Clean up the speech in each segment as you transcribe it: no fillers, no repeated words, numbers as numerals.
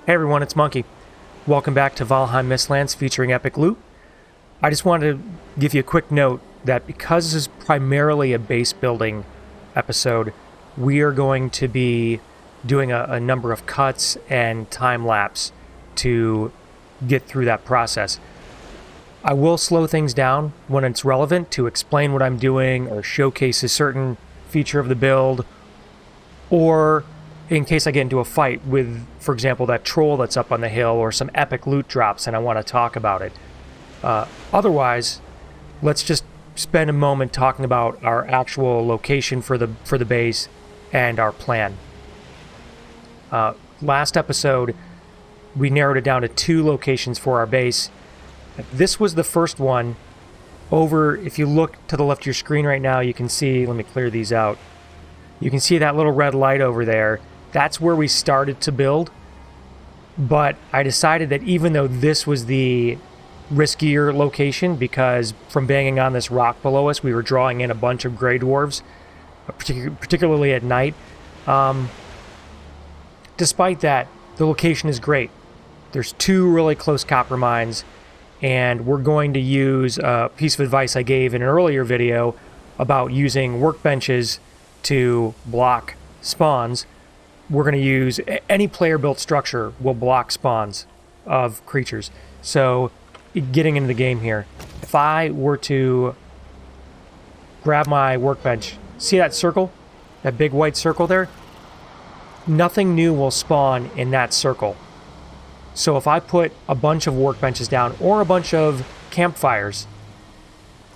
Hey everyone, it's Monkey. Welcome back to Valheim Mistlands featuring epic loot. I just wanted to give you a quick note that because this is primarily a base building episode, we are going to be doing a number of cuts and time lapse to get through that process. I will slow things down when it's relevant to explain what I'm doing or showcase a certain feature of the build, or in case I get into a fight with, for example, that troll that's up on the hill or some epic loot drops and I want to talk about it. Otherwise, let's just spend a moment talking about our actual location for the base and our plan. Last episode, we narrowed it down to 2 locations for our base. This was the first one. Over, if you look to the left of your screen right now, you can see, let me clear these out. You can see that little red light over there. That's where we started to build, but I decided that even though this was the riskier location, because from banging on this rock below us, we were drawing in a bunch of gray dwarves, particularly at night. Despite that, the location is great. There's 2 really close copper mines, and we're going to use a piece of advice I gave in an earlier video about using workbenches to block spawns. We're going to use any player-built structure will block spawns of creatures. So, getting into the game here, if I were to grab my workbench, see that circle? That big white circle there? Nothing new will spawn in that circle. So if I put a bunch of workbenches down or a bunch of campfires,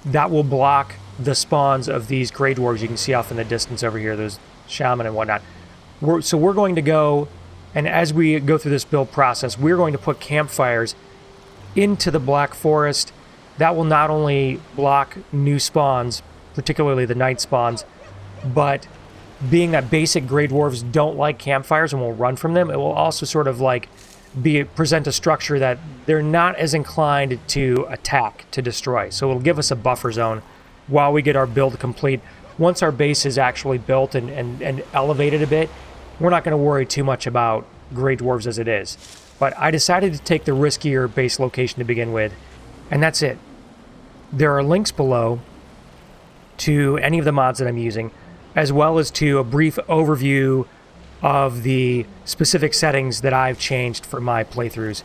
that will block the spawns of these gray dwarves you can see off in the distance over here, those shaman and whatnot. So we're going to go, and as we go through this build process, we're going to put campfires into the Black Forest. That will not only block new spawns, particularly the night spawns, but being that basic gray dwarves don't like campfires and will run from them, it will also sort of like present a structure that they're not as inclined to attack, to destroy. So it'll give us a buffer zone while we get our build complete. Once our base is actually built and elevated a bit, we're not going to worry too much about gray dwarves as it is. But I decided to take the riskier base location to begin with, and that's it. There are links below to any of the mods that I'm using, as well as to a brief overview of the specific settings that I've changed for my playthroughs.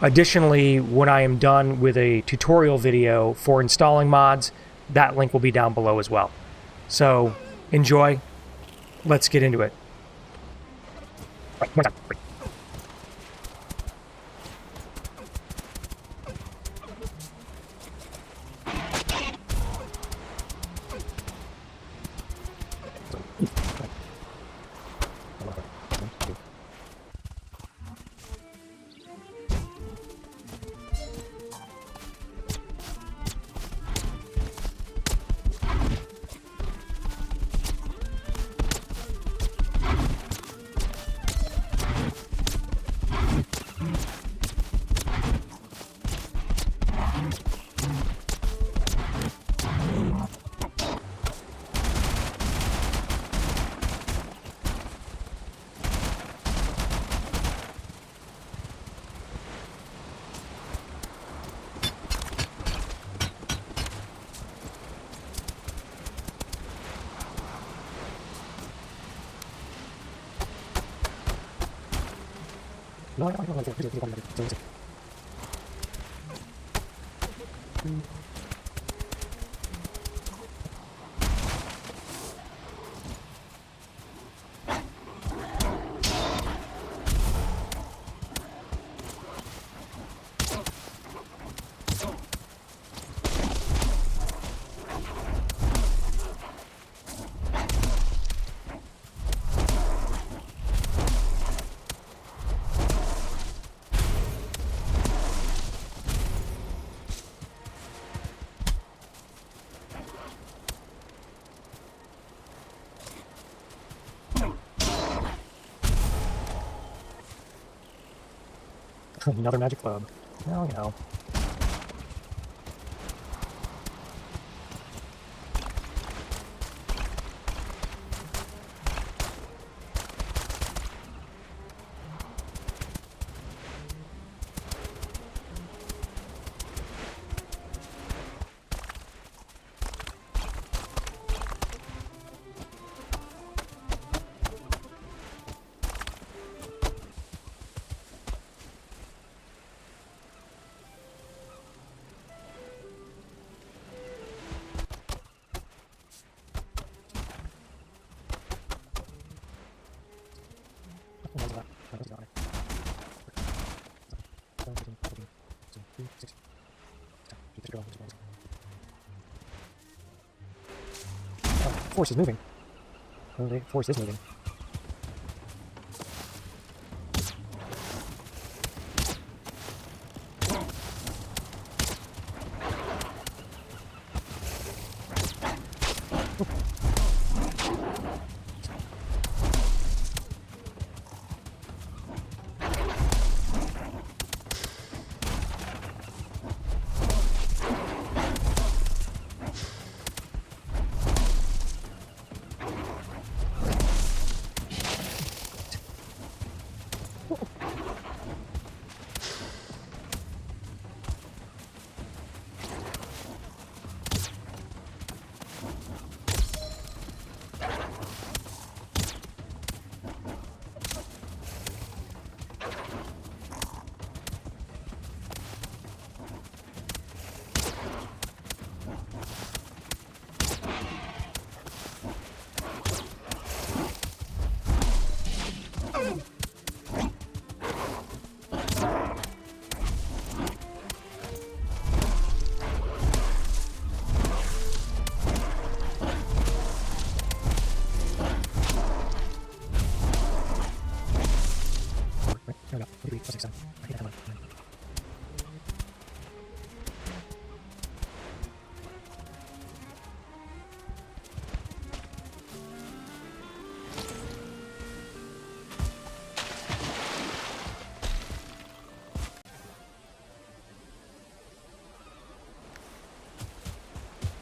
Additionally, when I am done with a tutorial video for installing mods, that link will be down below as well. So, enjoy. Let's get into it. Another magic club. Oh, you know. Force is moving. Oh, the force is moving.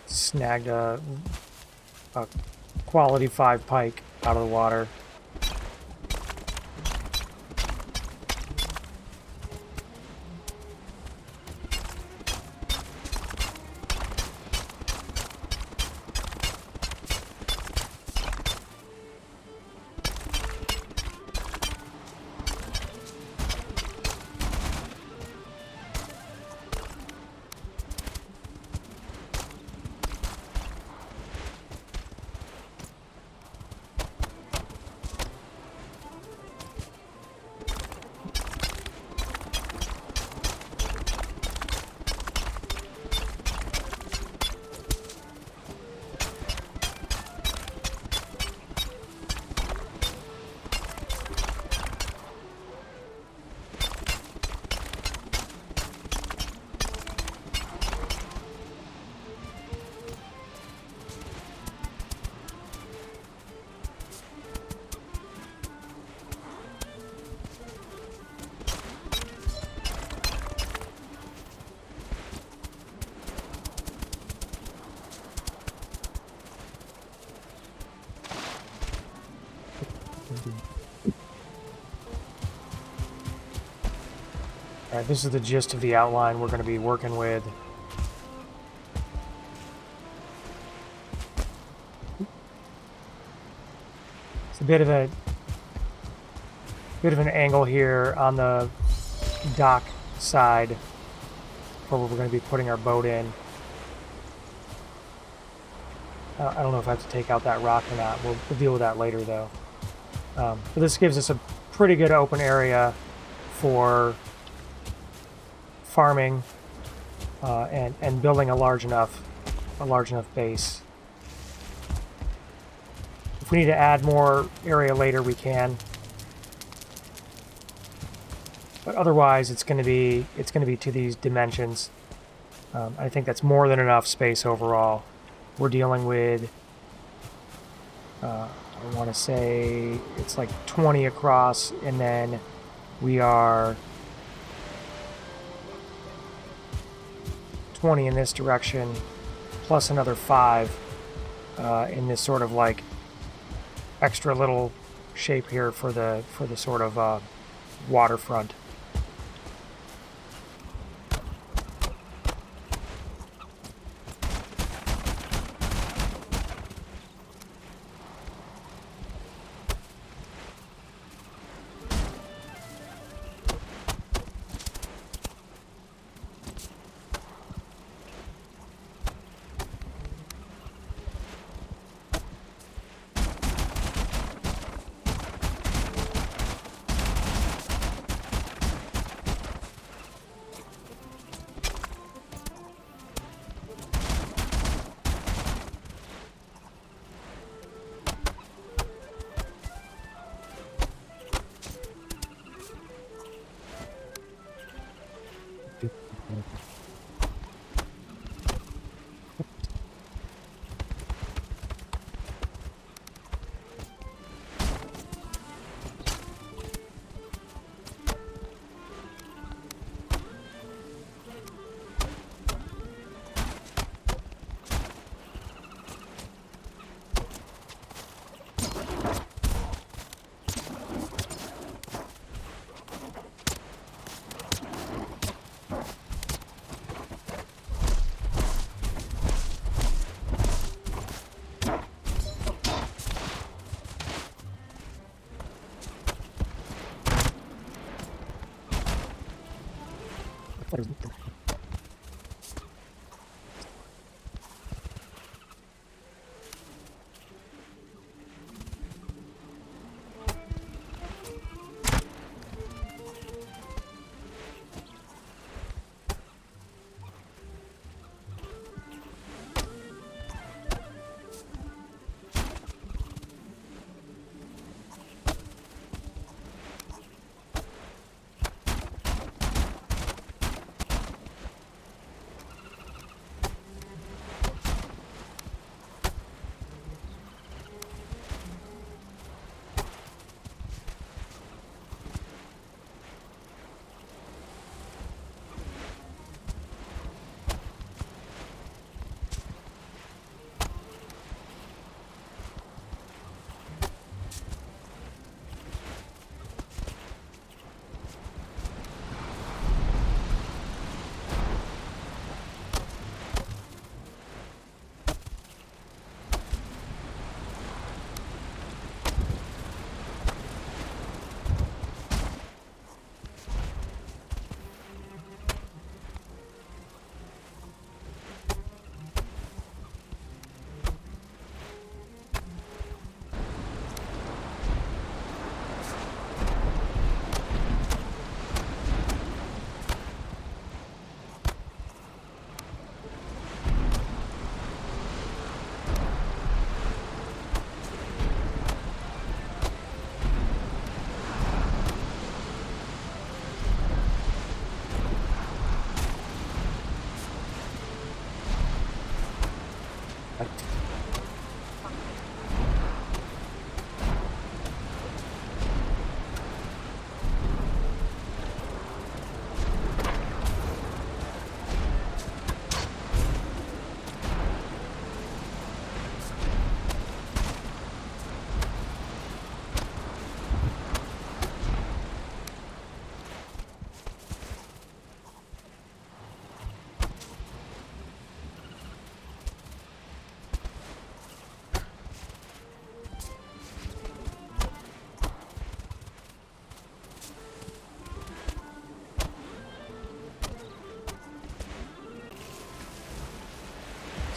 Snagged a quality 5 pike out of the water. Alright, this is the gist of the outline we're going to be working with. It's a bit of an angle here on the dock side where we're going to be putting our boat in. I don't know if I have to take out that rock or not. We'll deal with that later, though. But this gives us a pretty good open area for farming and building a large enough base. If we need to add more area later, we can. But otherwise, it's going to be to these dimensions. I think that's more than enough space overall. We're dealing with, I want to say it's like 20 across, and then we are 20 in this direction, plus another 5 in this sort of like extra little shape here for the sort of waterfront.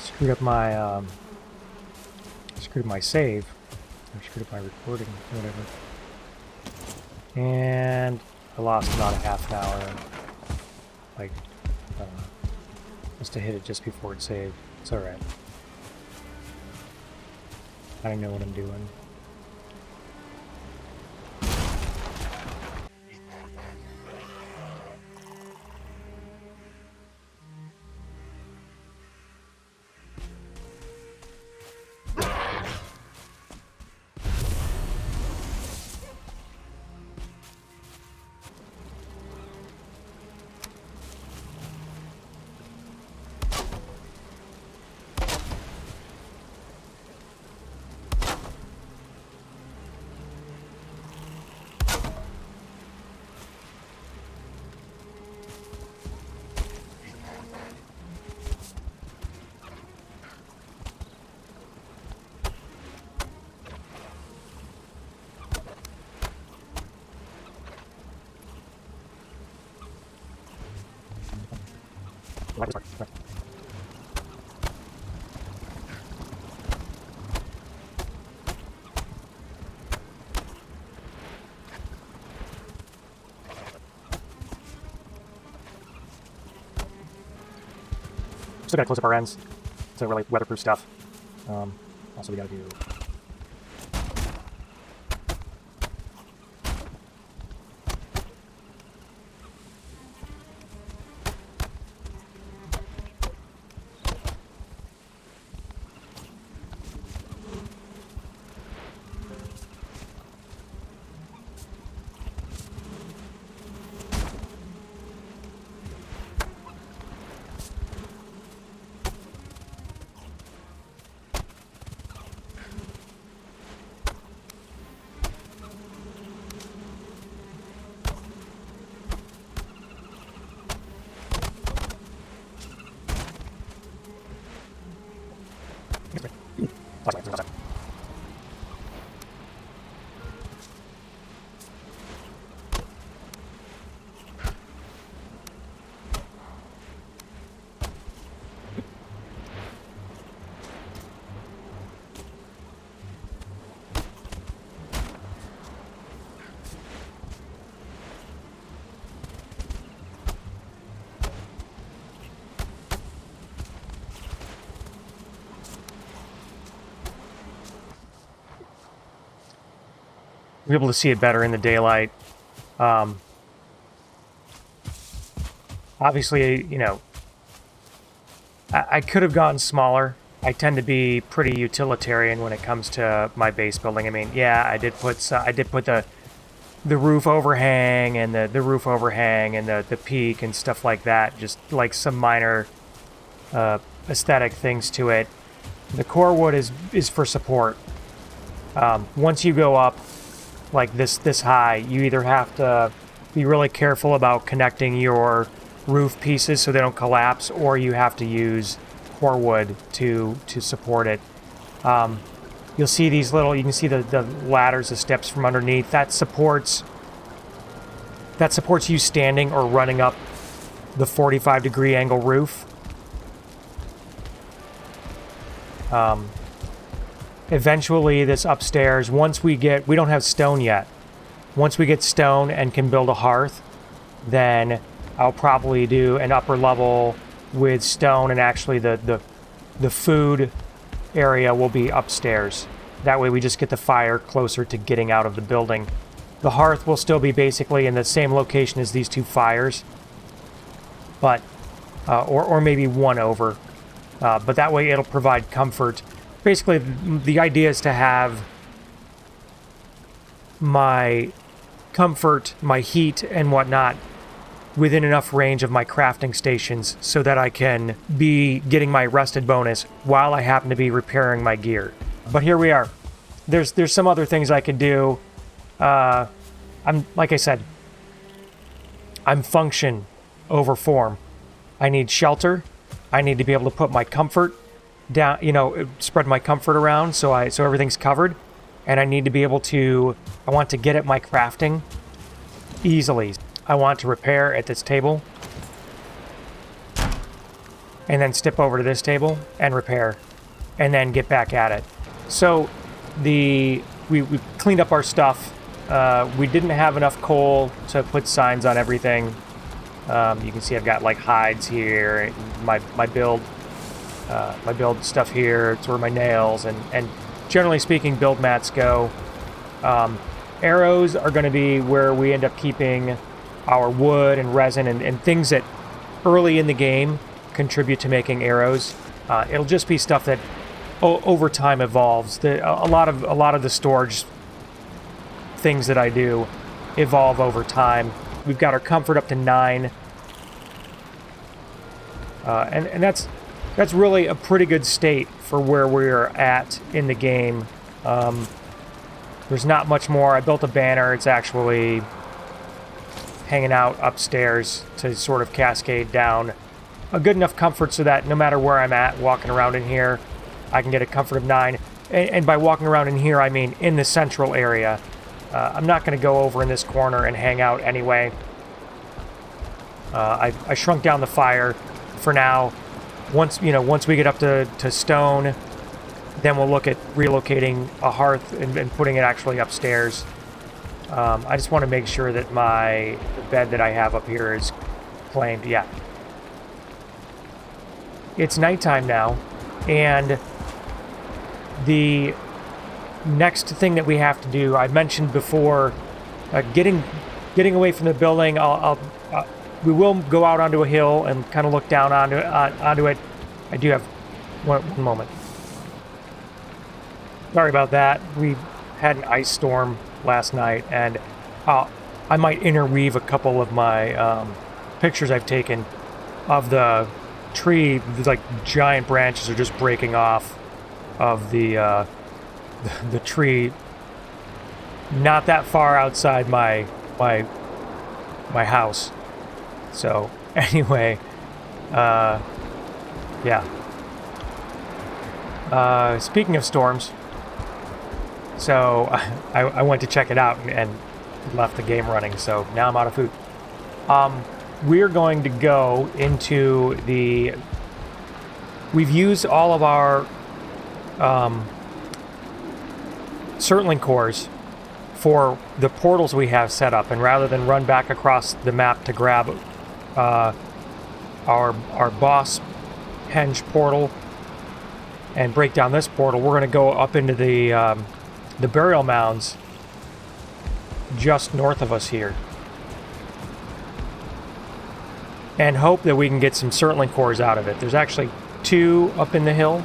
Screwed up my save, or screwed up my recording, whatever. And I lost about a half an hour. Like, must have hit it just before it saved. It's alright. I don't know what I'm doing. Still gotta close up our ends to really weatherproof stuff. Also, we gotta do. be able to see it better in the daylight. Obviously, you know, I could have gone smaller. I tend to be pretty utilitarian when it comes to my base building. I mean, yeah, I did put the roof overhang and the roof overhang and the peak and stuff like that. Just like some minor aesthetic things to it. The core wood is for support. Once you go up like this high, you either have to be really careful about connecting your roof pieces so they don't collapse, or you have to use core wood to support it. You'll see these little, you can see the ladders, the steps from underneath. That supports you standing or running up the 45-degree angle roof. Eventually this upstairs, we don't have stone yet. Once we get stone and can build a hearth, then I'll probably do an upper level with stone, and actually the food area will be upstairs. That way we just get the fire closer to getting out of the building. The hearth will still be basically in the same location as these two fires, but or maybe one over. But that way it'll provide comfort. Basically, the idea is to have my comfort, my heat, and whatnot within enough range of my crafting stations so that I can be getting my rested bonus while I happen to be repairing my gear. But here we are. There's some other things I could do. I'm like I said, I'm function over form. I need shelter. I need to be able to put my comfort down, you know, spread my comfort around so everything's covered. And I need to be able to, I want to get at my crafting easily. I want to repair at this table and then step over to this table and repair and then get back at it. So we cleaned up our stuff. We didn't have enough coal to put signs on everything. You can see I've got like hides here, my build stuff here. It's where my nails and generally speaking build mats go. Arrows are going to be where we end up keeping our wood and resin and things that early in the game contribute to making arrows. It'll just be stuff that over time evolves. A lot of the storage things that I do evolve over time. We've got our comfort up to 9, and that's really a pretty good state for where we're at in the game. There's not much more. I built a banner. It's actually hanging out upstairs to sort of cascade down. A good enough comfort so that no matter where I'm at walking around in here, I can get a comfort of 9. And by walking around in here, I mean in the central area. I'm not going to go over in this corner and hang out anyway. I shrunk down the fire for now. Once we get up to stone, then we'll look at relocating a hearth and putting it actually upstairs. I just want to make sure that the bed that I have up here is claimed. Yeah. It's nighttime now, and the next thing that we have to do, I mentioned before, getting away from the building. We will go out onto a hill and kind of look down onto it. I do have one moment. Sorry about that. We had an ice storm last night, and I might interweave a couple of my pictures I've taken of the tree. Like giant branches are just breaking off of the tree not that far outside my house. So anyway, yeah. Speaking of storms, so I went to check it out and left the game running, so now I'm out of food. We're going to go into we've used all of our Certling cores for the portals we have set up, and rather than run back across the map to grab our boss henge portal and break down this portal, we're going to go up into the burial mounds just north of us here. And hope that we can get some surtling cores out of it. There's actually 2 up in the hill,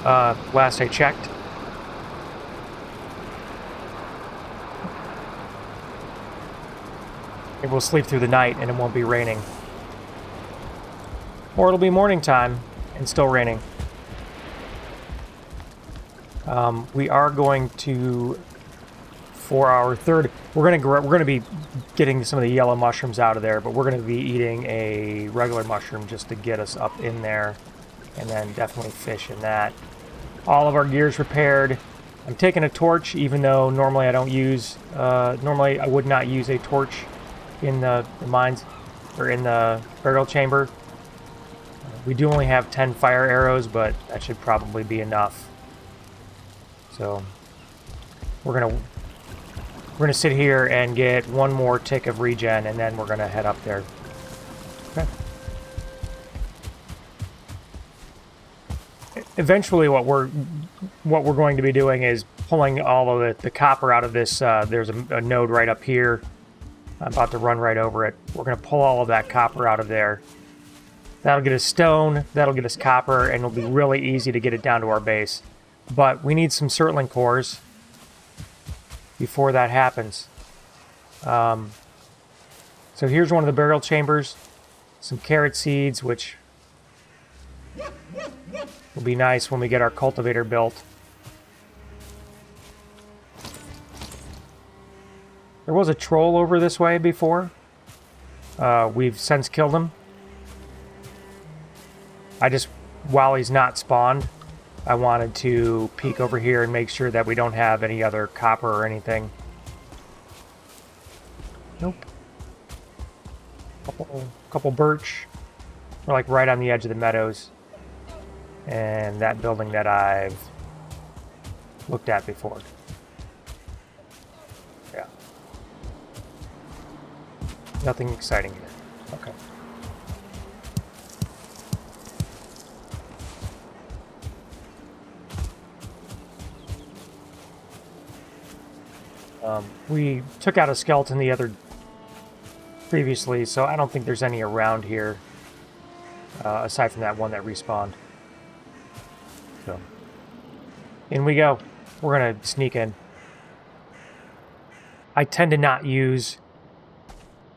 last I checked. Maybe we'll sleep through the night and it won't be raining. Or it'll be morning time and still raining. We are going to, for our third, we're gonna be getting some of the yellow mushrooms out of there, but we're gonna be eating a regular mushroom just to get us up in there, and then definitely fish in that. All of our gear's repaired. I'm taking a torch, even though normally I don't use. Normally I would not use a torch in the mines or in the burial chamber. We do only have 10 fire arrows, but that should probably be enough. So we're gonna sit here and get one more tick of regen, and then we're gonna head up there. Okay. Eventually, what we're going to be doing is pulling all of the copper out of this. There's a node right up here. I'm about to run right over it. We're gonna pull all of that copper out of there. That'll get us stone. That'll get us copper, and it'll be really easy to get it down to our base. But we need some surtling cores before that happens. So here's one of the burial chambers. Some carrot seeds, which will be nice when we get our cultivator built. There was a troll over this way before. We've since killed him. While he's not spawned, I wanted to peek over here and make sure that we don't have any other copper or anything. Nope. Couple birch. We're like right on the edge of the meadows. And that building that I've looked at before. Yeah. Nothing exciting here. Okay. We took out a skeleton previously, so I don't think there's any around here, aside from that one that respawned. So, in we go. We're gonna sneak in. I tend to not use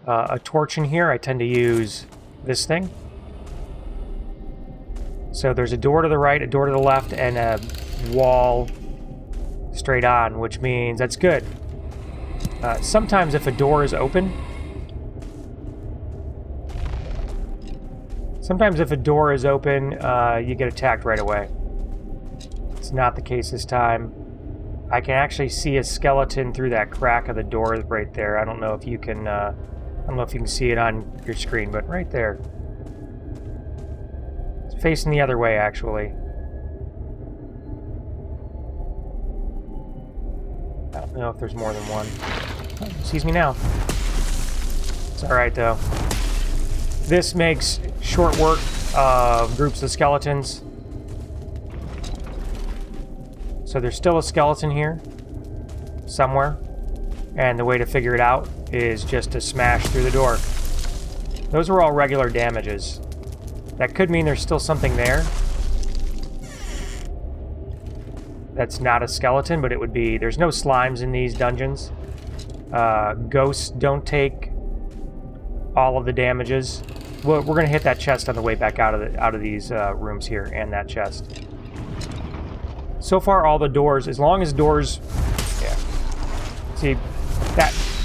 a torch in here. I tend to use this thing. So there's a door to the right, a door to the left, and a wall straight on, which means that's good. Sometimes if a door is open, you get attacked right away. It's not the case this time. I can actually see a skeleton through that crack of the door right there. I don't know if you can, see it on your screen, but right there. It's facing the other way, actually. I don't know if there's more than one. Oh, sees me now. It's alright, though. This makes short work of groups of skeletons. So there's still a skeleton here, somewhere. And the way to figure it out is just to smash through the door. Those are all regular damages. That could mean there's still something there. That's not a skeleton, but it would be... There's no slimes in these dungeons. Ghosts don't take all of the damages. We're going to hit that chest on the way back out of these rooms here, and that chest. So far, all the doors, as long as doors... Yeah. See,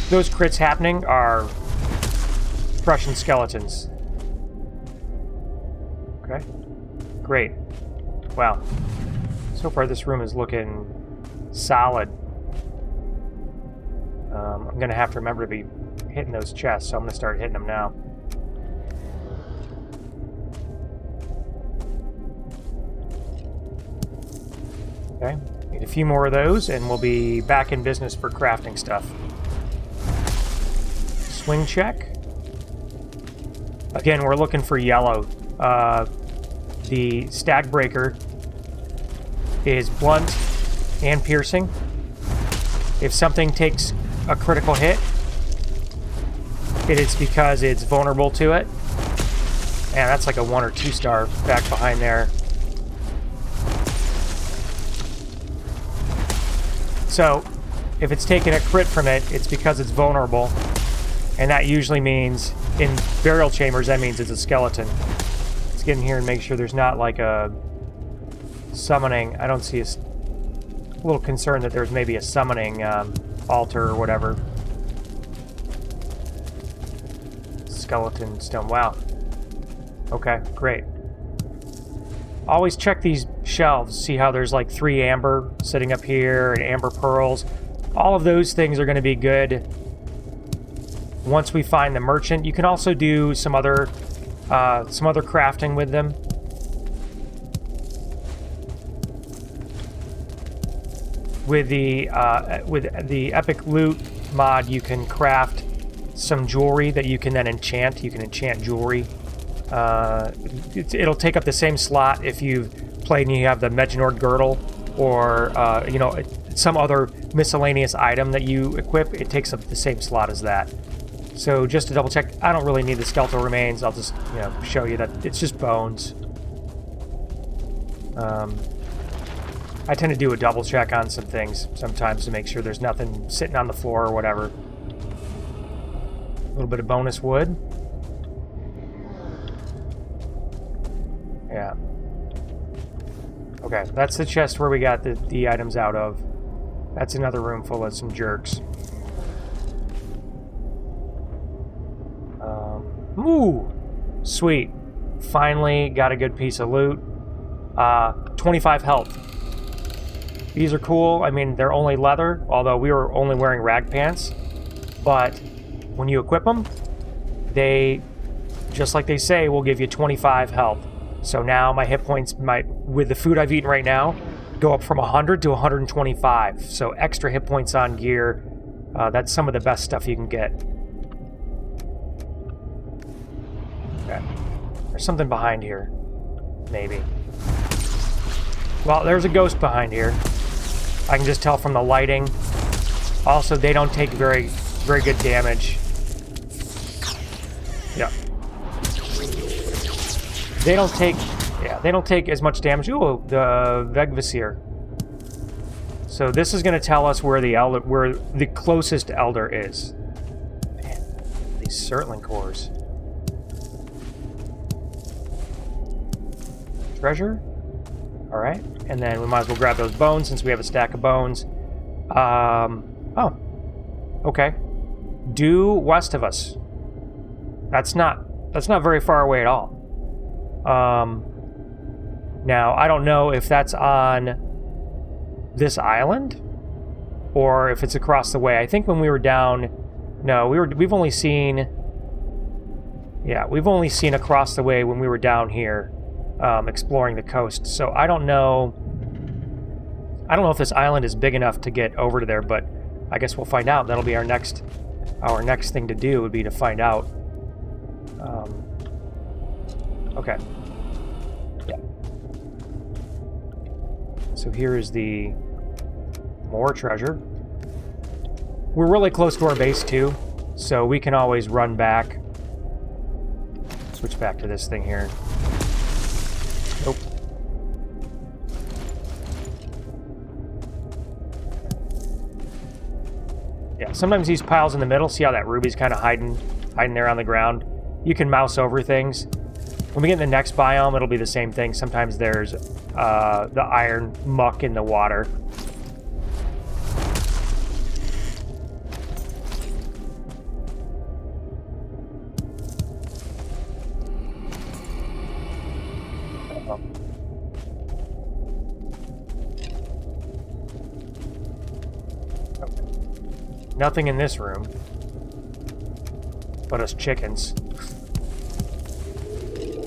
those crits happening are crushing skeletons. Okay. Great. Wow. So far, this room is looking solid. I'm going to have to remember to be hitting those chests, so I'm going to start hitting them now. Okay, need a few more of those, and we'll be back in business for crafting stuff. Swing check. Again, we're looking for yellow. The stag breaker is blunt and piercing. If something takes a critical hit, it is because it's vulnerable to it. And that's like a 1 or 2 star back behind there. So, if it's taking a crit from it, it's because it's vulnerable. And that usually means, in burial chambers, that means it's a skeleton. Let's get in here and make sure there's not like a summoning. I don't see a little concerned that there's maybe a summoning altar or whatever. Skeleton stone. Wow. Okay, great. Always check these shelves. See how there's like 3 amber sitting up here and amber pearls. All of those things are going to be good once we find the merchant. You can also do some other crafting with them. With the epic loot mod, you can craft some jewelry that you can then enchant. You can enchant jewelry. It'll take up the same slot if you've played and you have the Medjnord girdle or you know, some other miscellaneous item that you equip. It takes up the same slot as that. So just to double check, I don't really need the skeletal remains. I'll just, you know, show you that it's just bones. I tend to do a double check on some things sometimes to make sure there's nothing sitting on the floor or whatever. A little bit of bonus wood. Yeah. Okay, that's the chest where we got the items out of. That's another room full of some jerks. Ooh! Sweet. Finally got a good piece of loot. 25 health. These are cool. I mean, they're only leather, although we were only wearing rag pants. But when you equip them, they, just like they say, will give you 25 health. So now my hit points might, with the food I've eaten right now, go up from 100 to 125. So extra hit points on gear. That's some of the best stuff you can get. Okay. There's something behind here. Maybe. Well, there's a ghost behind here. I can just tell from the lighting. Also, they don't take very good damage. Yeah. They don't take as much damage. Ooh, the Vegvisir. So this is going to tell us where the closest elder is. Man, these Surtling cores. Treasure? Alright, and then we might as well grab those bones since we have a stack of bones. Oh. Okay. Due west of us. That's not very far away at all. Now, I don't know if that's on this island or if it's across the way. I think when we were down... No, we've only seen... Yeah, we've only seen across the way when we were down here. Exploring the coast. So I don't know if this island is big enough to get over to there, but I guess we'll find out. That'll be our next thing to do, would be to find out. Okay. Yeah. So here is the more treasure. We're really close to our base too, so we can always run back. Switch back to this thing here. Nope. Yeah, sometimes these piles in the middle, see how that ruby's kind of hiding there on the ground? You can mouse over things. When we get in the next biome, it'll be the same thing. Sometimes there's the iron muck in the water. Nothing in this room, but us chickens.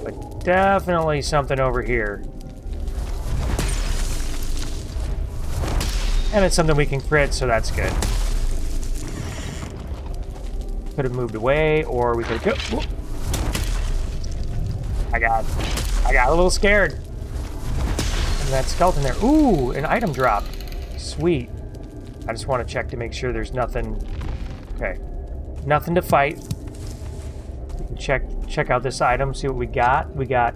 But definitely something over here. And it's something we can crit, so that's good. Could have moved away, or we could have... Whoop. I got a little scared. And that skeleton there. Ooh, an item drop. Sweet. I just want to check to make sure there's nothing Okay. Nothing to fight. Check out this item, see what we got. We got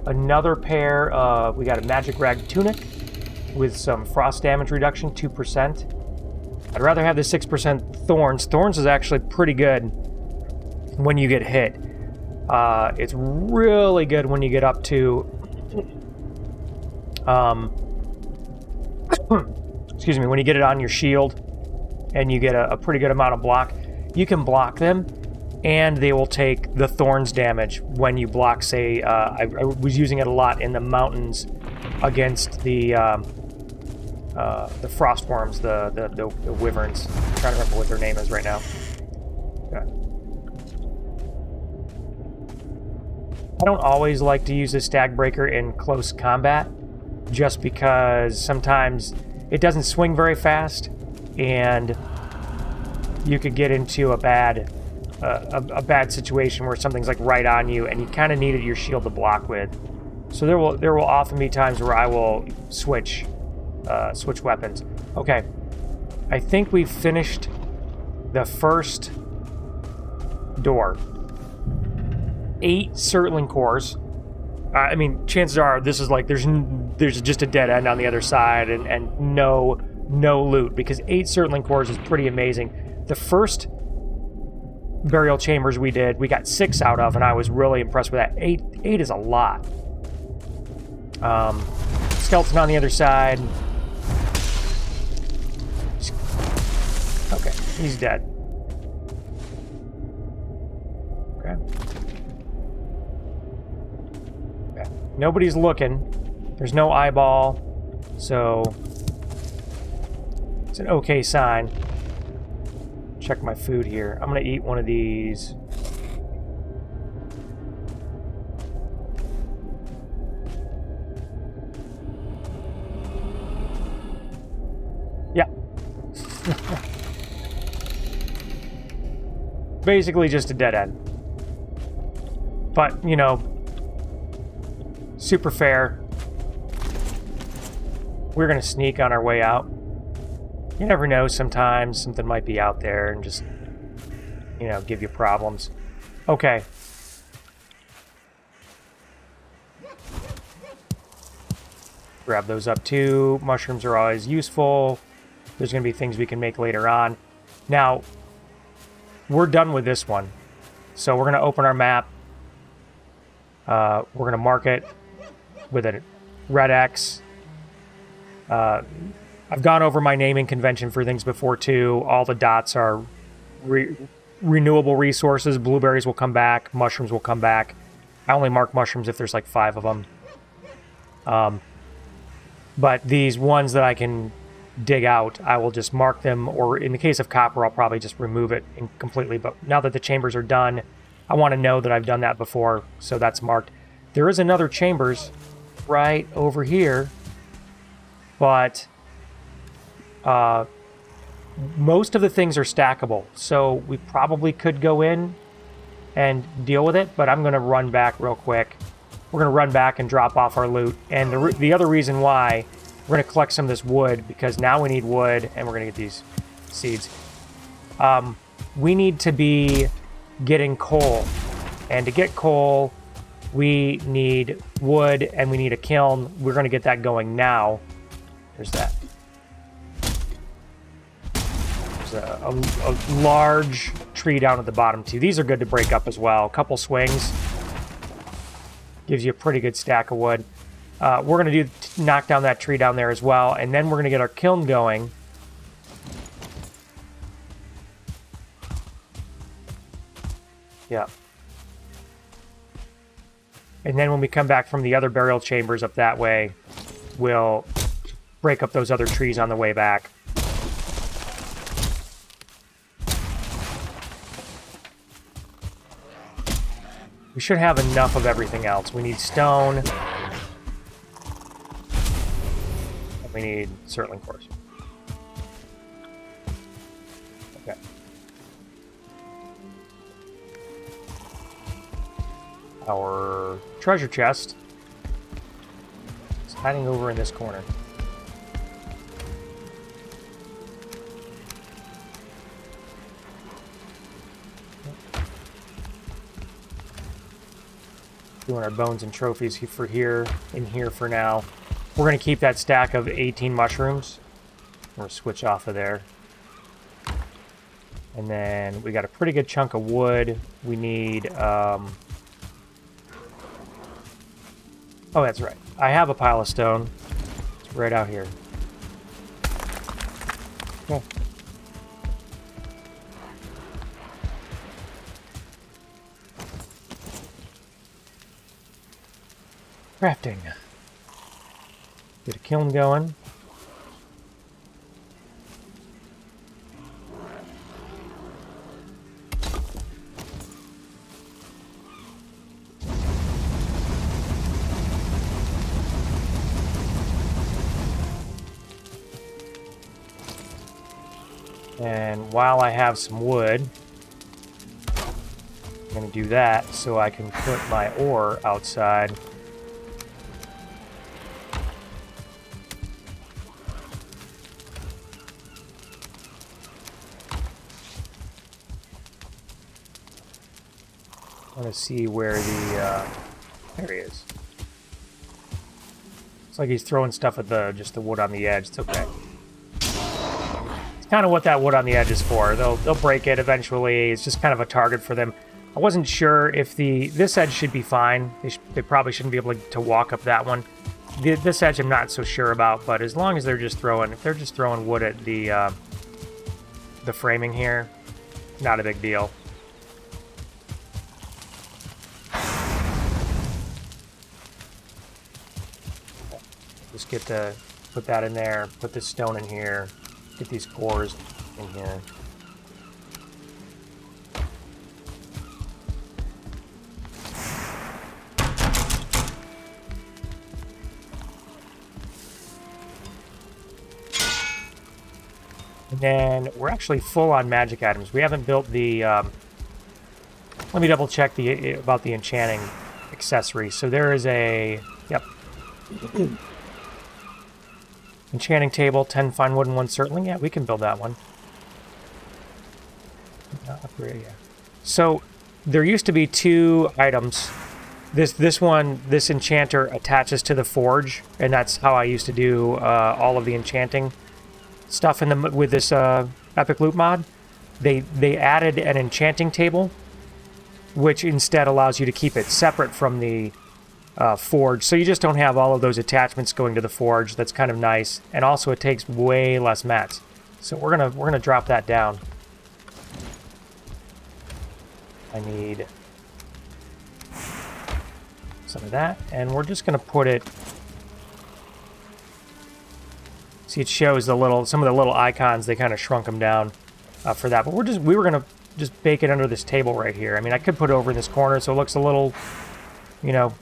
another pair of... We got a magic rag tunic with some frost damage reduction, 2%. I'd rather have the 6% thorns. Thorns is actually pretty good when you get hit. It's really good when you get up to... excuse me, when you get it on your shield and you get a pretty good amount of block. You can block them, and they will take the thorns damage when you block, say, I was using it a lot in the mountains against the frost worms, the wyverns. I'm trying to remember what their name is right now. Okay. I don't always like to use the stag breaker in close combat, just because sometimes it doesn't swing very fast, and you could get into a bad situation where something's like right on you, and you kind of needed your shield to block with. So there will often be times where I will switch weapons. Okay, I think we've finished the first door. 8 Surtling cores. I mean, chances are this is like there's just a dead end on the other side, and no loot, because 8 Surtling cores is pretty amazing. The first burial chambers we did, we got 6 out of, and I was really impressed with that. 8 is a lot. Skeleton on the other side. Okay, he's dead. Okay. Nobody's looking. There's no eyeball, so it's an okay sign. Check my food here. I'm gonna eat one of these. Yeah. Basically just a dead end. But, you know, super fair. We're gonna sneak on our way out. You never know, sometimes something might be out there and just, you know, give you problems. Okay. Grab those up too. Mushrooms are always useful. There's going to be things we can make later on. Now, we're done with this one. So we're going to open our map. We're going to mark it with a red X. I've gone over my naming convention for things before too. All the dots are renewable resources. Blueberries will come back. Mushrooms will come back. I only mark mushrooms if there's like 5 of them. But these ones that I can dig out, I will just mark them, or in the case of copper, I'll probably just remove it completely. But now that the chambers are done, I want to know that I've done that before, so that's marked. There is another chambers right over here, but most of the things are stackable, so we probably could go in and deal with it, but I'm going to run back real quick. We're going to run back and drop off our loot, and the other reason why, we're going to collect some of this wood, because now we need wood, and we're going to get these seeds. We need to be getting coal, and to get coal, we need wood, and we need a kiln. We're going to get that going now. There's that. There's a large tree down at the bottom, too. These are good to break up as well. A couple swings. Gives you a pretty good stack of wood. We're going to knock down that tree down there as well, and then we're going to get our kiln going. Yeah. And then when we come back from the other burial chambers up that way, we'll break up those other trees on the way back. We should have enough of everything else. We need stone. We need Surtling cores. Okay. Our treasure chest is hiding over in this corner. Doing our bones and trophies for here, in here for now. We're going to keep that stack of 18 mushrooms. We're going to switch off of there. And then we got a pretty good chunk of wood. We need, oh, that's right. I have a pile of stone. It's right out here. Okay. Crafting. Get a kiln going. And while I have some wood, I'm going to do that so I can put my ore outside. I want to see where the, there he is. It's like he's throwing stuff at just the wood on the edge. It's okay. It's kind of what that wood on the edge is for. They'll break it eventually. It's just kind of a target for them. I wasn't sure if this edge should be fine. They probably shouldn't be able to walk up that one. This edge I'm not so sure about, but as long as they're just throwing, if they're just throwing wood at the framing here, not a big deal. Just put that in there, put this stone in here, get these cores in here. And then we're actually full on magic items. We haven't built the, let me double check about the enchanting accessory. So there is a, yep. Enchanting table, 10 fine wood and 1 circling. Yeah, we can build that one. Upgrade, yeah. So there used to be 2 items. This enchanter attaches to the forge, and that's how I used to do all of the enchanting stuff with this epic loot mod. They added an enchanting table, which instead allows you to keep it separate from the forge, so you just don't have all of those attachments going to the forge. That's kind of nice, and also it takes way less mats. So we're gonna drop that down. I need some of that, and we're just gonna put it. See, it shows some of the little icons. They kind of shrunk them down for that, but we were gonna just bake it under this table right here. I mean, I could put it over in this corner so it looks a little, you know.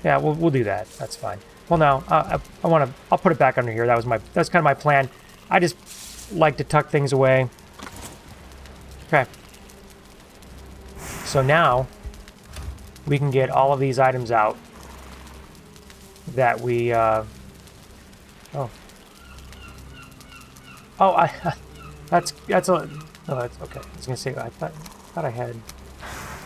Yeah, we'll do that. That's fine. Well, no, I'll put it back under here. That's kind of my plan. I just like to tuck things away. Okay. So now we can get all of these items out that we. That's okay. I was gonna say I thought I had.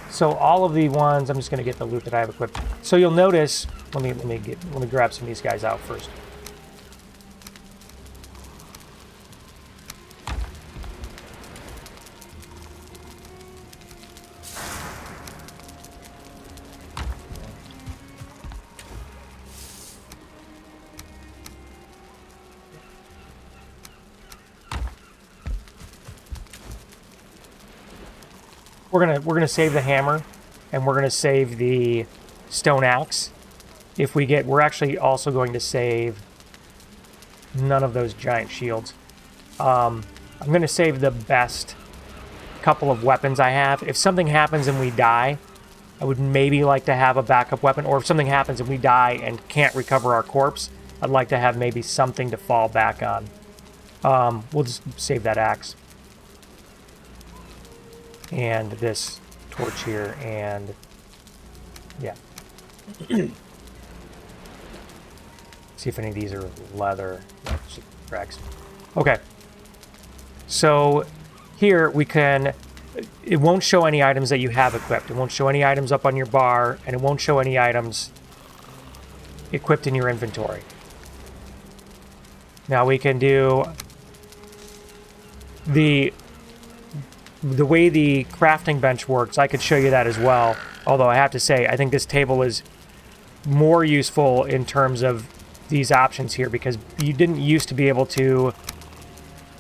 So all of the ones, I'm just going to get the loot that I have equipped. So you'll notice, let me grab some of these guys out first. We're gonna save the hammer, and we're gonna save the stone axe. We're actually also going to save none of those giant shields. I'm gonna save the best couple of weapons I have. If something happens and we die, I would maybe like to have a backup weapon, or if something happens and we die and can't recover our corpse, I'd like to have maybe something to fall back on. We'll just save that axe. And this torch here, and yeah. See if any of these are leather. No, just rags. Okay. So here we can it won't show any items that you have equipped. It won't show any items up on your bar, and it won't show any items equipped in your inventory. Now we can do the way the crafting bench works. I could show you that as well. Although I have to say, I think this table is more useful in terms of these options here, because you didn't used to be able to,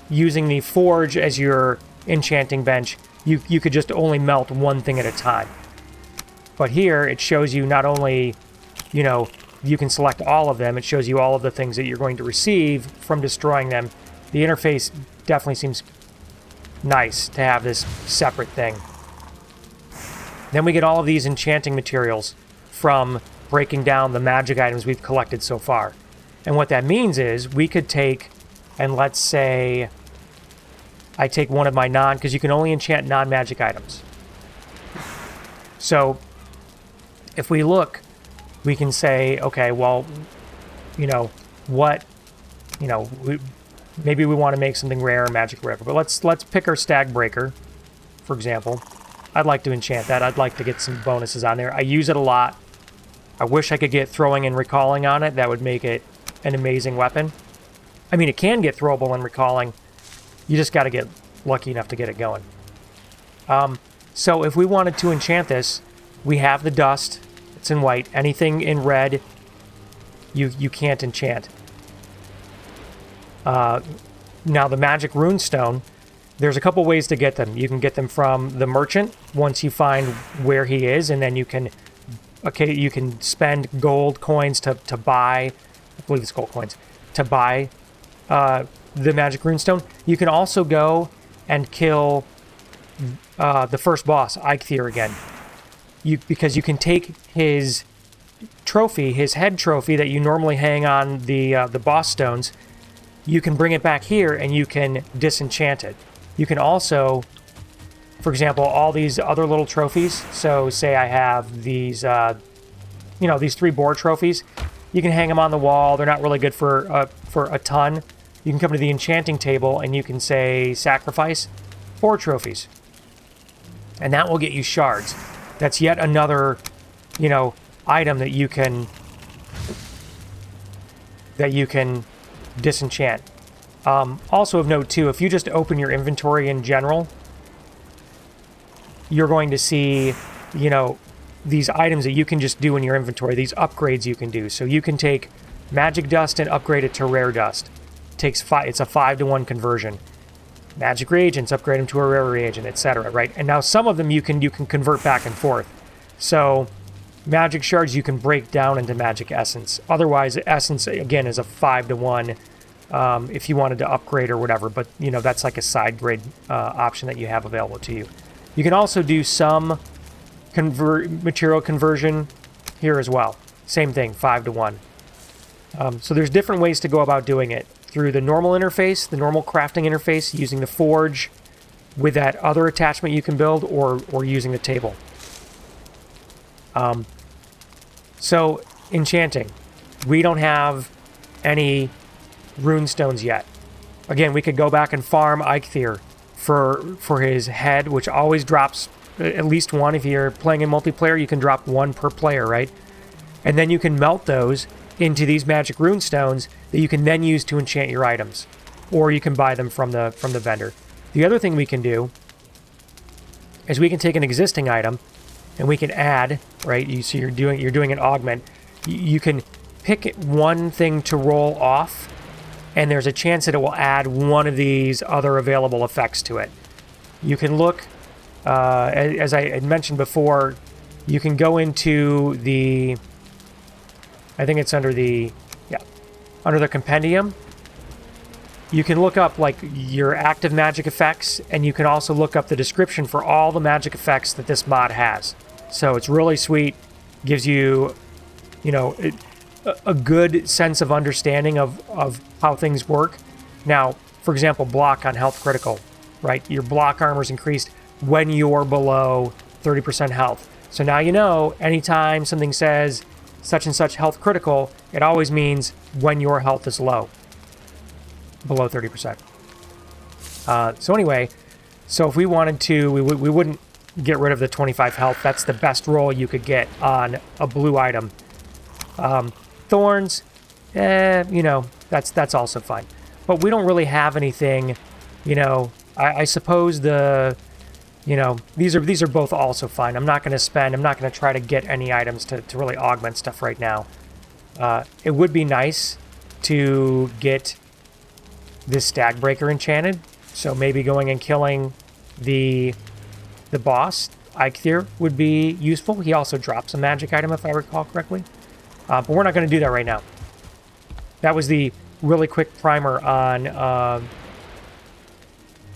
using the forge as your enchanting bench, you could just only melt one thing at a time. But here it shows you not only, you know, you can select all of them, it shows you all of the things that you're going to receive from destroying them. The interface definitely seems nice to have this separate thing. Then we get all of these enchanting materials from breaking down the magic items we've collected so far. And what that means is we could take, and let's say I take one of my because you can only enchant non-magic items. So if we look, we can say, okay, well, you know, what, you know, maybe we want to make something rare, magic, whatever. But let's pick our stag breaker, for example. I'd like to enchant that. I'd like to get some bonuses on there. I use it a lot. I wish I could get throwing and recalling on it. That would make it an amazing weapon. I mean, it can get throwable and recalling. You just got to get lucky enough to get it going. So if we wanted to enchant this, we have the dust. It's in white. Anything in red, you can't enchant. Now the magic runestone, there's a couple ways to get them. You can get them from the merchant once you find where he is, and then you can spend gold coins to buy, I believe it's gold coins, to buy the magic runestone. You can also go and kill the first boss, Eikthyr, again. Because you can take his trophy, his head trophy that you normally hang on the boss stones, you can bring it back here and you can disenchant it. You can also, for example, all these other little trophies. So say I have these, you know, these 3 boar trophies. You can hang them on the wall. They're not really good for a ton. You can come to the enchanting table and you can say sacrifice 4 trophies. And that will get you shards. That's yet another, you know, item that you can disenchant. Also of note too, if you just open your inventory in general, you're going to see, you know, these items that you can just do in your inventory, these upgrades you can do. So you can take magic dust and upgrade it to rare dust. It's a 5-to-1 conversion. Magic reagents, upgrade them to a rare reagent, etc. Right? And now some of them you can convert back and forth. So magic shards you can break down into magic essence. Otherwise, essence again is a 5-to-1 if you wanted to upgrade or whatever. But you know, that's like a side grade option that you have available to you. You can also do some material conversion here as well. Same thing, 5-to-1. So there's different ways to go about doing it. Through the normal interface, the normal crafting interface, using the forge with that other attachment you can build, or using the table. So, enchanting. We don't have any runestones yet. Again, we could go back and farm Eikthyr for his head, which always drops at least 1. If you're playing in multiplayer, you can drop 1 per player, right? And then you can melt those into these magic runestones that you can then use to enchant your items, or you can buy them from the vendor. The other thing we can do is we can take an existing item and we can add, right? So you're doing an augment. You can pick one thing to roll off, and there's a chance that it will add one of these other available effects to it. You can look, as I had mentioned before, you can go into the, I think it's under the compendium. You can look up like your active magic effects, and you can also look up the description for all the magic effects that this mod has. So it's really sweet. Gives you, you know, a good sense of understanding of how things work. Now, for example, block on health critical, right? Your block armor is increased when you're below 30% health. So now you know, anytime something says such and such health critical, it always means when your health is low, below 30%. So anyway, So if we wanted to, we wouldn't get rid of the 25 health. That's the best roll you could get on a blue item. Thorns, you know, that's also fine. But we don't really have anything, you know. I suppose the, you know, these are both also fine. I'm not going to try to get any items to really augment stuff right now. It would be nice to get this stag breaker enchanted. So maybe going and killing the boss, Eikthyr, would be useful. He also drops a magic item, if I recall correctly. But we're not going to do that right now. That was the really quick primer on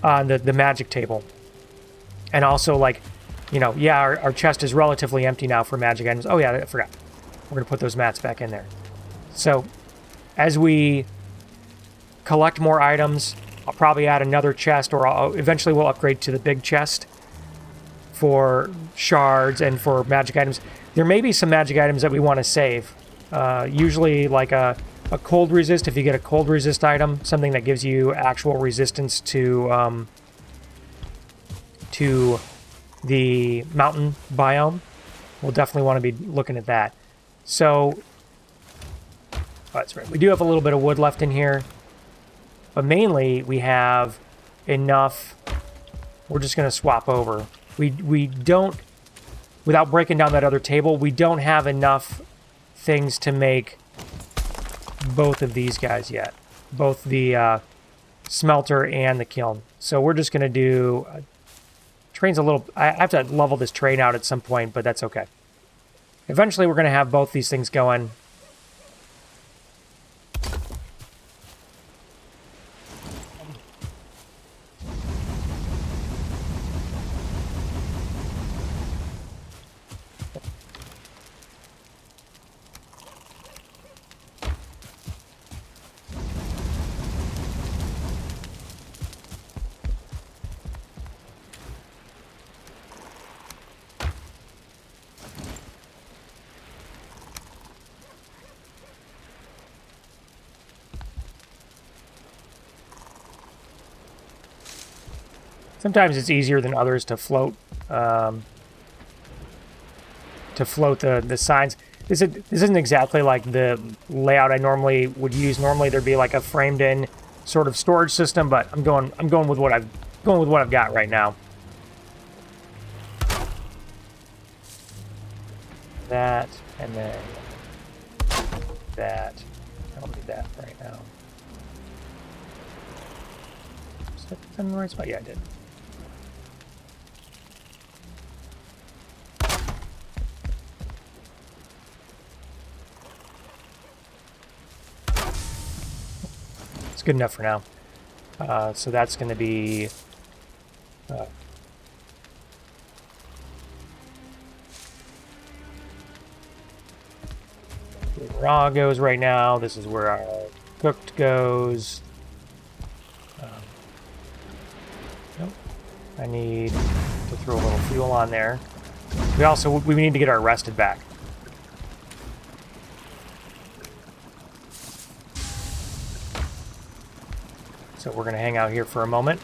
the magic table. And also, like, you know, yeah, our chest is relatively empty now for magic items. Oh, yeah, I forgot. We're going to put those mats back in there. So, as we collect more items, I'll probably add another chest, or eventually we'll upgrade to the big chest for shards and for magic items. There may be some magic items that we want to save. Usually, like a cold resist, if you get a cold resist item, something that gives you actual resistance to the mountain biome, we'll definitely want to be looking at that. So, oh, that's right. We do have a little bit of wood left in here, but mainly we have enough. We're just going to swap over. We don't, without breaking down that other table, we don't have enough things to make both of these guys yet. Both the smelter and the kiln. So we're just going to do... train's a little... I have to level this train out at some point, but that's okay. Eventually we're going to have both these things going. Sometimes it's easier than others to float the signs. This isn't exactly like the layout I normally would use. Normally there'd be like a framed in sort of storage system, but I'm going with what I've got right now. That and then that. I don't need that right now. Is that in the right spot? Yeah, I did. Good enough for now. So that's going to be where raw goes right now. This is where our cooked goes. Nope. I need to throw a little fuel on there. We need to get our rested back. So we're going to hang out here for a moment.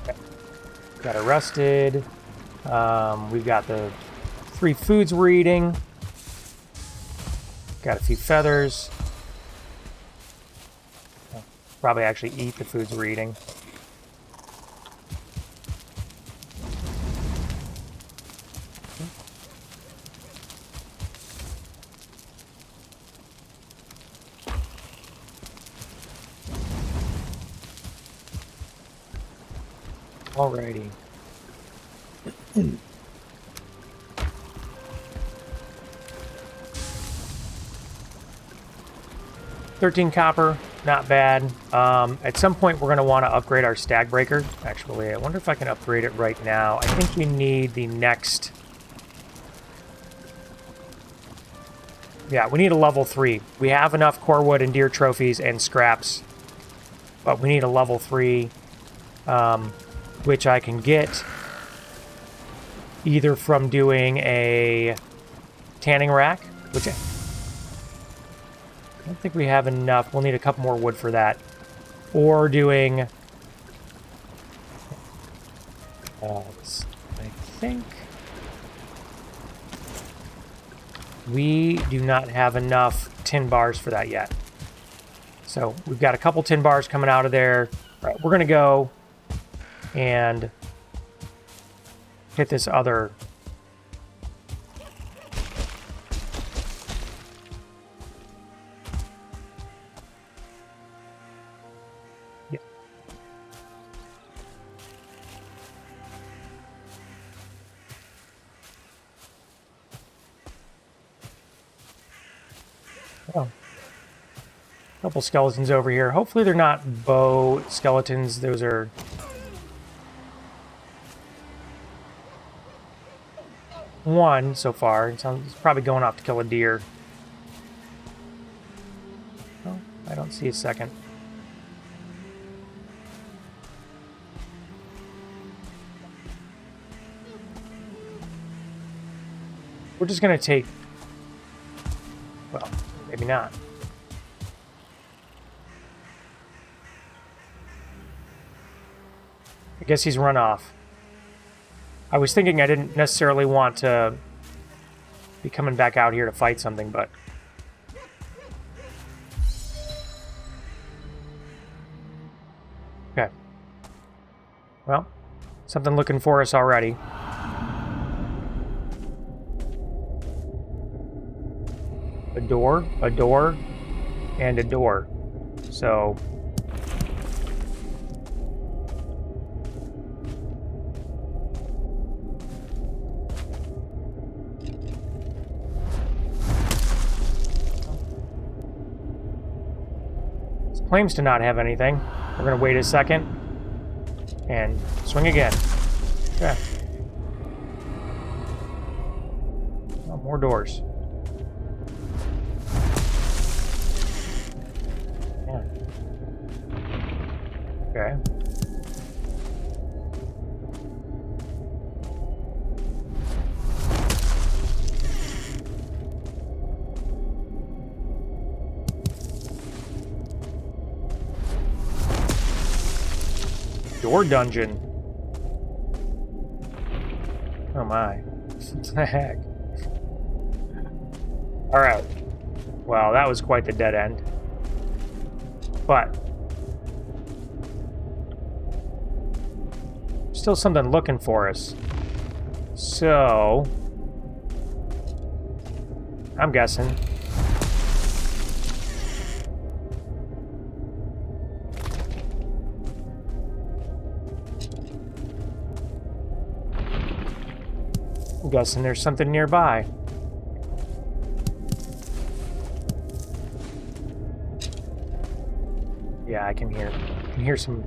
Okay. Got it rested. We've got the 3 foods we're eating. Got a few feathers. Probably actually eat the foods we're eating. Alrighty. 13 copper, not bad. At some point, we're going to want to upgrade our stag breaker. Actually, I wonder if I can upgrade it right now. I think we need the next... Yeah, we need a level 3. We have enough core wood and deer trophies and scraps but we need a level 3, which I can get either from doing a tanning rack, which I don't think we have enough. We'll need a couple more wood for that. Or doing... I think... we do not have enough tin bars for that yet. So we've got a couple tin bars coming out of there. All right, we're going to go and hit this other... Yeah. Oh. Couple skeletons over here. Hopefully they're not bow skeletons. Those are... one so far. It's probably going off to kill a deer. Oh, I don't see a second. We're just going to take... well, maybe not. I guess he's run off. I was thinking I didn't necessarily want to be coming back out here to fight something, but... okay. Well, something looking for us already. A door, and a door. So... claims to not have anything. We're going to wait a second and swing again. Okay. Oh, more doors. Yeah. Okay. Door dungeon. Oh my. What the heck? Alright. Well, that was quite the dead end. But still something looking for us. So I'm guessing there's something nearby. Yeah, I can hear some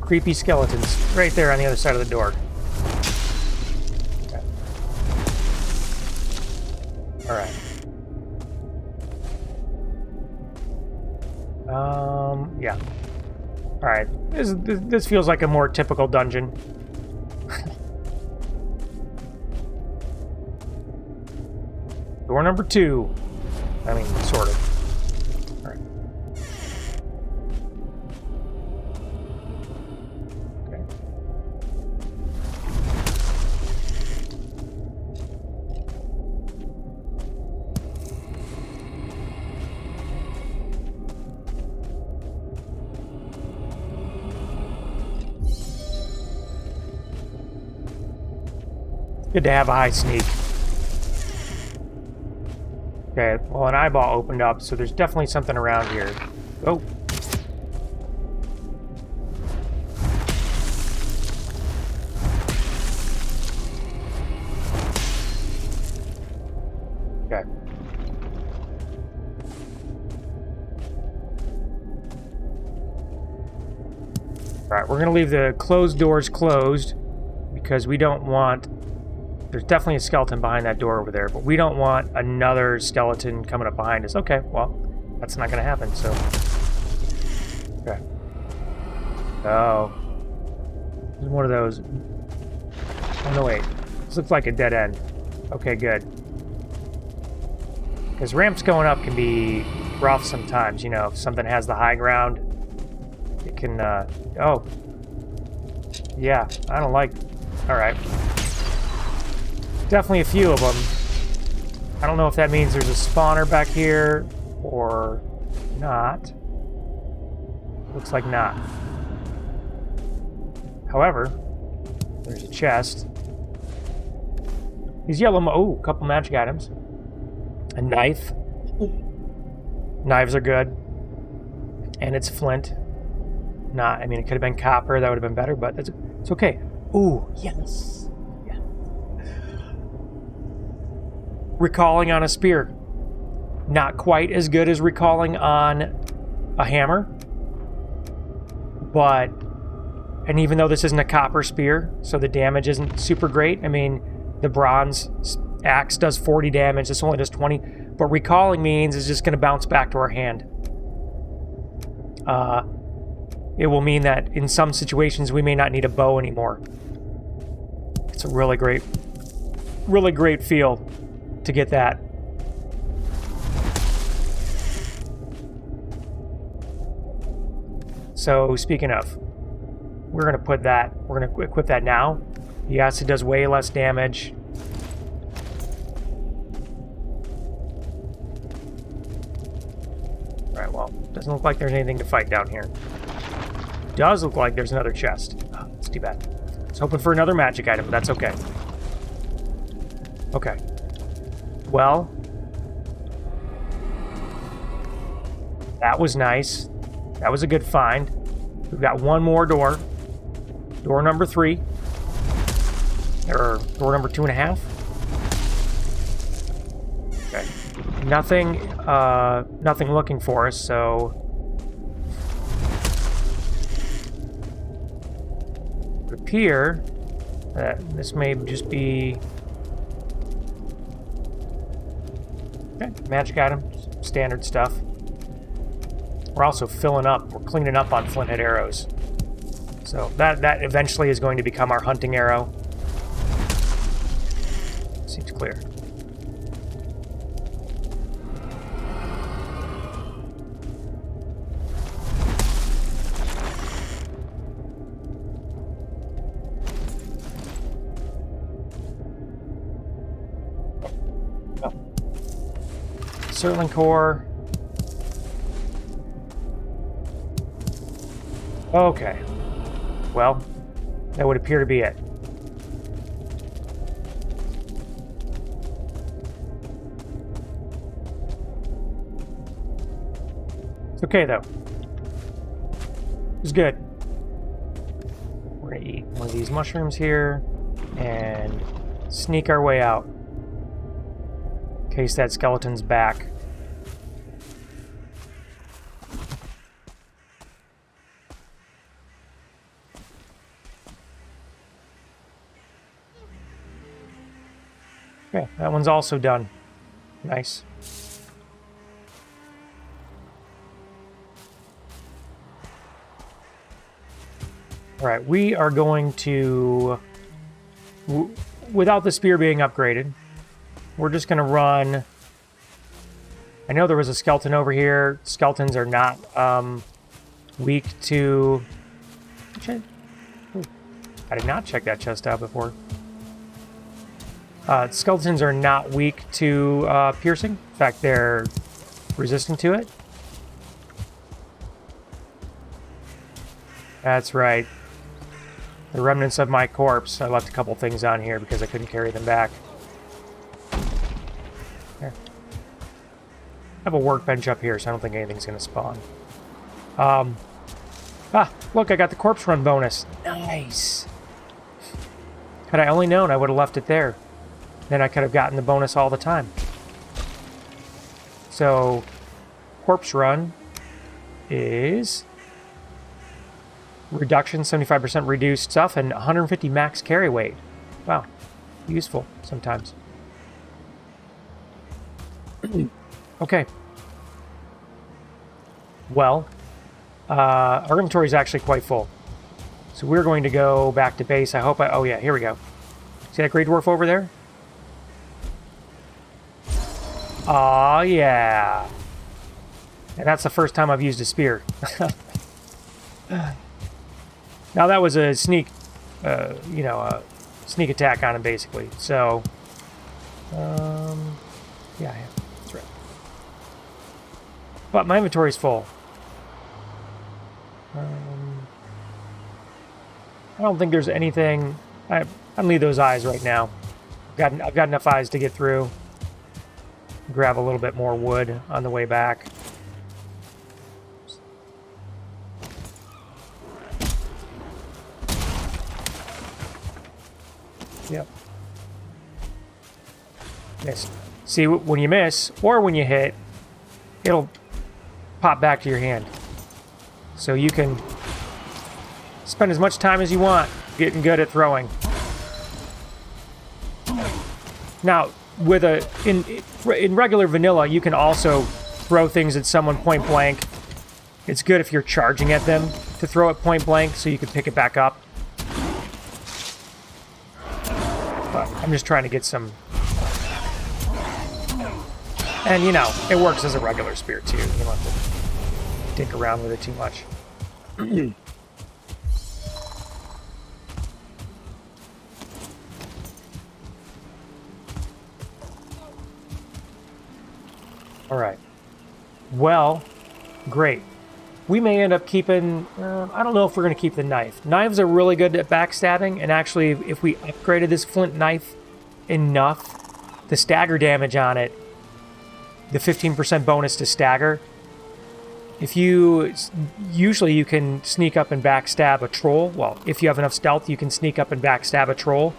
creepy skeletons right there on the other side of the door. Okay. All right. Yeah. All right. This feels like a more typical dungeon. Door number 2. I mean, sort of. All right. Okay. Good to have a high sneak. Okay, well, an eyeball opened up, so there's definitely something around here. Oh. Okay. Alright, we're going to leave the closed doors closed because we don't want... there's definitely a skeleton behind that door over there, but we don't want another skeleton coming up behind us. Okay, well, that's not going to happen, so... Okay. Oh. This is one of those. Oh, no, wait. This looks like a dead end. Okay, good. Because ramps going up can be rough sometimes, you know, if something has the high ground. It can, oh. Yeah, I don't like... Alright. Definitely a few of them. I don't know if that means there's a spawner back here or not. Looks like not. However, there's a chest. These yellow... Oh, a couple magic items. A knife. Knives are good. And it's flint. Not, I mean, it could have been copper. That would have been better, but it's okay. Ooh, yes. Yeah. Recalling on a spear. Not quite as good as recalling on a hammer. But, and even though this isn't a copper spear, so the damage isn't super great. I mean, the bronze axe does 40 damage. This only does 20. But recalling means it's just going to bounce back to our hand. It will mean that in some situations we may not need a bow anymore. It's a really great feel to get that. So speaking of, we're going to equip that now. Yes, it does way less damage. Alright, well, doesn't look like there's anything to fight down here. Does look like there's another chest. Oh, that's too bad. I was hoping for another magic item, but that's okay. Okay. Well, that was nice. That was a good find. We've got one more door. Door number 3. Or door number 2.5. Okay. Nothing looking for us, so... Appear that this may just be... Okay, magic item. Standard stuff. We're also filling up. We're cleaning up on flinthead arrows. So that eventually is going to become our hunting arrow. Seems clear. Oh. Surtling core. Okay. Well, that would appear to be it. It's okay, though. It's good. We're gonna eat one of these mushrooms here and sneak our way out in case that skeleton's back. Okay, that one's also done. Nice. Alright, we are going to... Without the spear being upgraded, we're just going to run... I know there was a skeleton over here. Skeletons are not weak to... I did not check that chest out before. Skeletons are not weak to piercing. In fact, they're resistant to it. That's right. The remnants of my corpse. I left a couple things on here because I couldn't carry them back. There. I have a workbench up here, so I don't think anything's going to spawn. Look, I got the corpse run bonus. Nice. Had I only known, I would have left it there. Then I could have gotten the bonus all the time. So, corpse run is reduction, 75% reduced stuff, and 150 max carry weight. Wow, useful sometimes. Okay. Well, Our inventory is actually quite full. So we're going to go back to base. I hope I... Oh, yeah, here we go. See that Grey Dwarf over there? Aw, yeah. And that's the first time I've used a spear. Now, that was a sneak, a sneak attack on him, basically. So, yeah, that's right. But my inventory's full. I don't think there's anything... I leave those eyes right now. I've got enough eyes to get through. Grab a little bit more wood on the way back. Yep. Missed. See, when you miss, or when you hit, it'll pop back to your hand. So you can spend as much time as you want getting good at throwing. Now, with in regular vanilla, you can also throw things at someone point blank. It's good if you're charging at them to throw it point blank, so you can pick it back up. But I'm just trying to get some... And, you know, it works as a regular spear, too. You don't have to dink around with it too much. All right. Well, great. We may end up keeping... I don't know if we're going to keep the knife. Knives are really good at backstabbing, and actually, if we upgraded this flint knife enough, the stagger damage on it, the 15% bonus to stagger, usually you can sneak up and backstab a troll. Well, if you have enough stealth, you can sneak up and backstab a troll.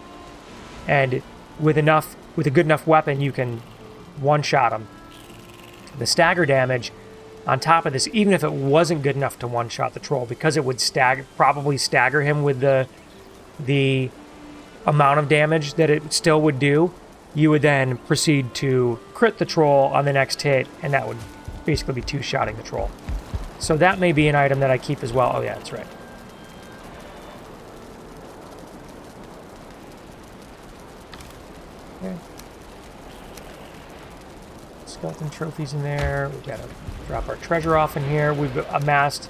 And with a good enough weapon, you can one-shot them. The stagger damage on top of this, even if it wasn't good enough to one-shot the troll, because it would probably stagger him with the amount of damage that it still would do, you would then proceed to crit the troll on the next hit, and that would basically be two-shotting the troll. So that may be an item that I keep as well. Oh yeah, that's right. Okay. Skeleton trophies in there. We've got to drop our treasure off in here. We've amassed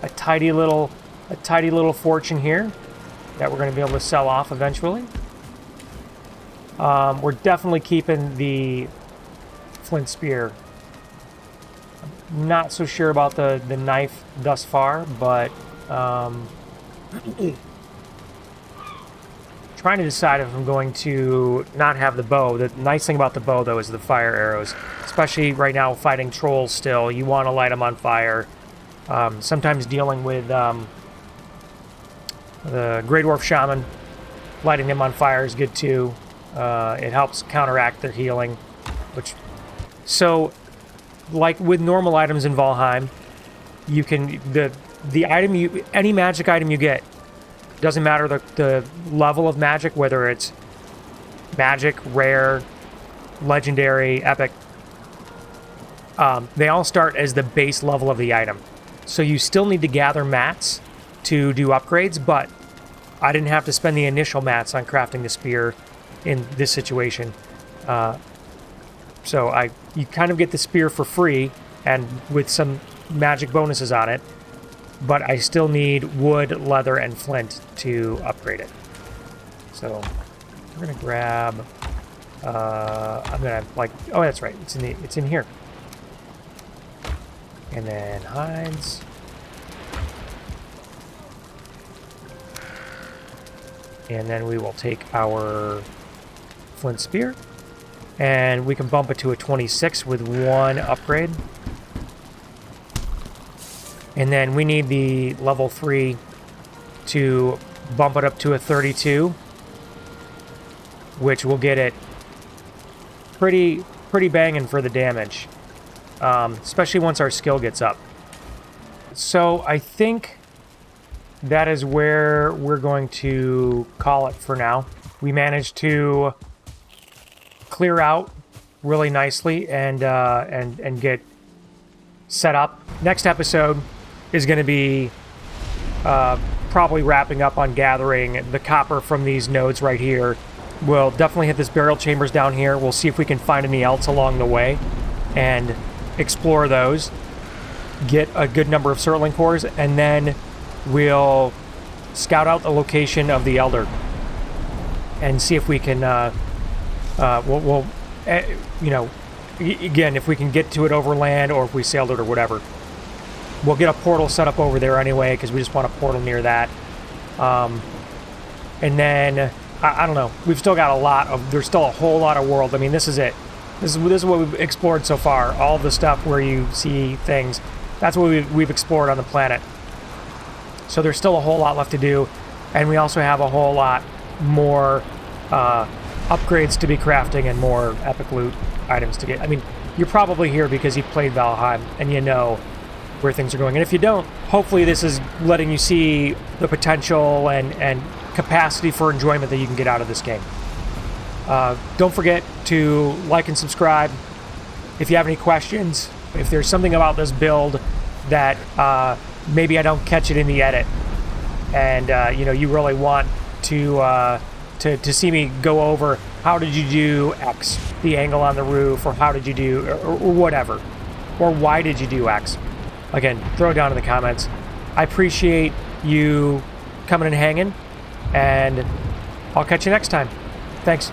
a tidy little fortune here that we're going to be able to sell off eventually. We're definitely keeping the flint spear. I'm not so sure about the knife thus far, but trying to decide if I'm going to not have the bow. The nice thing about the bow, though, is the fire arrows. Especially right now fighting trolls still. You want to light them on fire. Sometimes dealing with the Grey Dwarf Shaman, lighting them on fire is good too. It helps counteract their healing. So, like with normal items in Valheim, you can... any magic item you get, doesn't matter the level of magic, whether it's magic, rare, legendary, epic. They all start as the base level of the item. So you still need to gather mats to do upgrades, but I didn't have to spend the initial mats on crafting the spear in this situation. So you kind of get the spear for free and with some magic bonuses on it. But I still need wood, leather, and flint to upgrade it. So we're gonna grab. I'm gonna oh, that's right. It's in here. And then hides. And then we will take our flint spear, and we can bump it to a 26 with one upgrade. And then we need the level 3 to bump it up to a 32, which will get it pretty banging for the damage, especially once our skill gets up. So I think that is where we're going to call it for now. We managed to clear out really nicely and get set up. Next episode is going to be probably wrapping up on gathering the copper from these nodes right here. We'll definitely hit this burial chambers down here. We'll see if we can find any else along the way and explore those. Get a good number of Surtling cores, and then we'll scout out the location of the Elder and see if we can, you know, again, if we can get to it overland or if we sailed it or whatever. We'll get a portal set up over there anyway because we just want a portal near that. And then, I don't know, we've still got a lot of, there's still a whole lot of world. I mean, this is it. This is what we've explored so far. All the stuff where you see things, that's what we've explored on the planet. So there's still a whole lot left to do. And we also have a whole lot more upgrades to be crafting and more epic loot items to get. I mean, you're probably here because you've played Valheim and you know where things are going. And if you don't, hopefully this is letting you see the potential and capacity for enjoyment that you can get out of this game. Don't forget to like and subscribe. If you have any questions, if there's something about this build that maybe I don't catch it in the edit, and you know, you really want to see me go over how did you do X, the angle on the roof, or how did you do, or whatever, or why did you do X? Again, throw it down in the comments. I appreciate you coming and hanging, and I'll catch you next time. Thanks.